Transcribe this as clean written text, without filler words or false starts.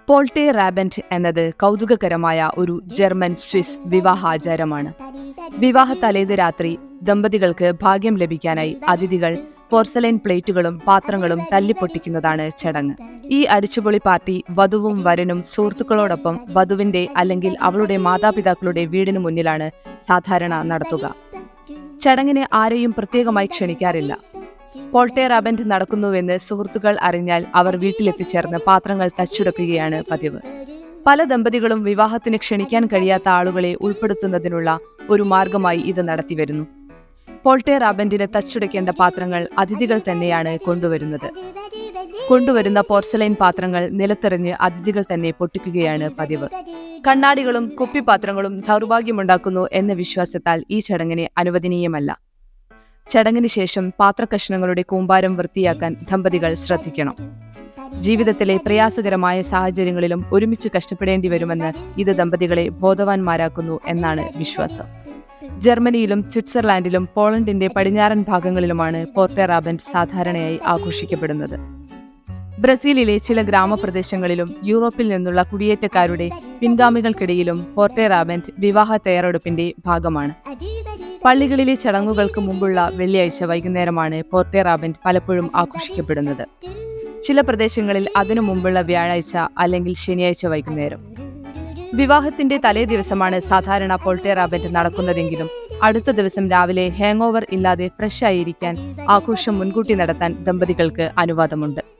പോൾട്ടെ റാബന്റ് എന്നത് കൗതുകകരമായ ഒരു ജർമ്മൻ സ്വിസ് വിവാഹാചാരമാണ്. വിവാഹ തലേത് രാത്രി ദമ്പതികൾക്ക് ഭാഗ്യം ലഭിക്കാനായി അതിഥികൾ പോർസലൈൻ പ്ലേറ്റുകളും പാത്രങ്ങളും തല്ലിപ്പൊട്ടിക്കുന്നതാണ് ചടങ്ങ്. ഈ അടിച്ചുപൊളി പാർട്ടി വധുവും വരനും സുഹൃത്തുക്കളോടൊപ്പം വധുവിന്റെ അല്ലെങ്കിൽ അവളുടെ മാതാപിതാക്കളുടെ വീടിനു മുന്നിലാണ് സാധാരണ നടത്തുക. ചടങ്ങിന് ആരെയും പ്രത്യേകമായി ക്ഷണിക്കാറില്ല. പോൾട്ടെ റാബന്റ് നടക്കുന്നുവെന്ന് സുഹൃത്തുക്കൾ അറിഞ്ഞാൽ അവർ വീട്ടിലെത്തിച്ചേർന്ന് പാത്രങ്ങൾ തച്ചുടക്കുകയാണ് പതിവ്. പല ദമ്പതികളും വിവാഹത്തിന് ക്ഷണിക്കാൻ കഴിയാത്ത ആളുകളെ ഉൾപ്പെടുത്തുന്നതിനുള്ള ഒരു മാർഗമായി ഇത് നടത്തിവരുന്നു. പോൾട്ടെ റാബന്റിന് തച്ചുടയ്ക്കേണ്ട പാത്രങ്ങൾ അതിഥികൾ തന്നെയാണ് കൊണ്ടുവരുന്ന പോർസലൈൻ പാത്രങ്ങൾ നിലത്തെറിഞ്ഞ് അതിഥികൾ തന്നെ പൊട്ടിക്കുകയാണ് പതിവ്. കണ്ണാടികളും കുപ്പിപ്പാത്രങ്ങളും ദൗർഭാഗ്യമുണ്ടാക്കുന്നു എന്ന വിശ്വാസത്താൽ ഈ ചടങ്ങിന് അനുവദനീയമല്ല. ചടങ്ങിന് ശേഷം പാത്രകഷ്ണങ്ങളുടെ കൂമ്പാരം വൃത്തിയാക്കാൻ ദമ്പതികൾ ശ്രദ്ധിക്കണം. ജീവിതത്തിലെ പ്രയാസകരമായ സാഹചര്യങ്ങളിലും ഒരുമിച്ച് കഷ്ടപ്പെടേണ്ടി വരുമെന്ന് ഇത് ദമ്പതികളെ ബോധവാന്മാരാക്കുന്നു എന്നാണ് വിശ്വാസം. ജർമ്മനിയിലും സ്വിറ്റ്സർലാൻഡിലും പോളണ്ടിന്റെ പടിഞ്ഞാറൻ ഭാഗങ്ങളിലുമാണ് പോൾട്ടെ റാബന്റ് സാധാരണയായി ആഘോഷിക്കപ്പെടുന്നത്. ബ്രസീലിലെ ചില ഗ്രാമപ്രദേശങ്ങളിലും യൂറോപ്പിൽ നിന്നുള്ള കുടിയേറ്റക്കാരുടെ പിൻഗാമികൾക്കിടയിലും പോൾട്ടെ റാബന്റ് വിവാഹ തയ്യാറെടുപ്പിന്റെ ഭാഗമാണ്. പള്ളികളിലെ ചടങ്ങുകൾക്ക് മുമ്പുള്ള വെള്ളിയാഴ്ച വൈകുന്നേരമാണ് പോൾട്ടെ റാബന്റ് പലപ്പോഴും ആഘോഷിക്കപ്പെടുന്നത്. ചില പ്രദേശങ്ങളിൽ അതിനു മുമ്പുള്ള വ്യാഴാഴ്ച അല്ലെങ്കിൽ ശനിയാഴ്ച വൈകുന്നേരം. വിവാഹത്തിന്റെ തലേ ദിവസമാണ് സാധാരണ പോൾട്ടെ റാബന്റ് നടക്കുന്നതെങ്കിലും അടുത്ത ദിവസം രാവിലെ ഹാങ് ഓവർ ഇല്ലാതെ ഫ്രഷ് ആയിരിക്കാൻ ആഘോഷം മുൻകൂട്ടി നടത്താൻ ദമ്പതികൾക്ക് അനുവാദമുണ്ട്.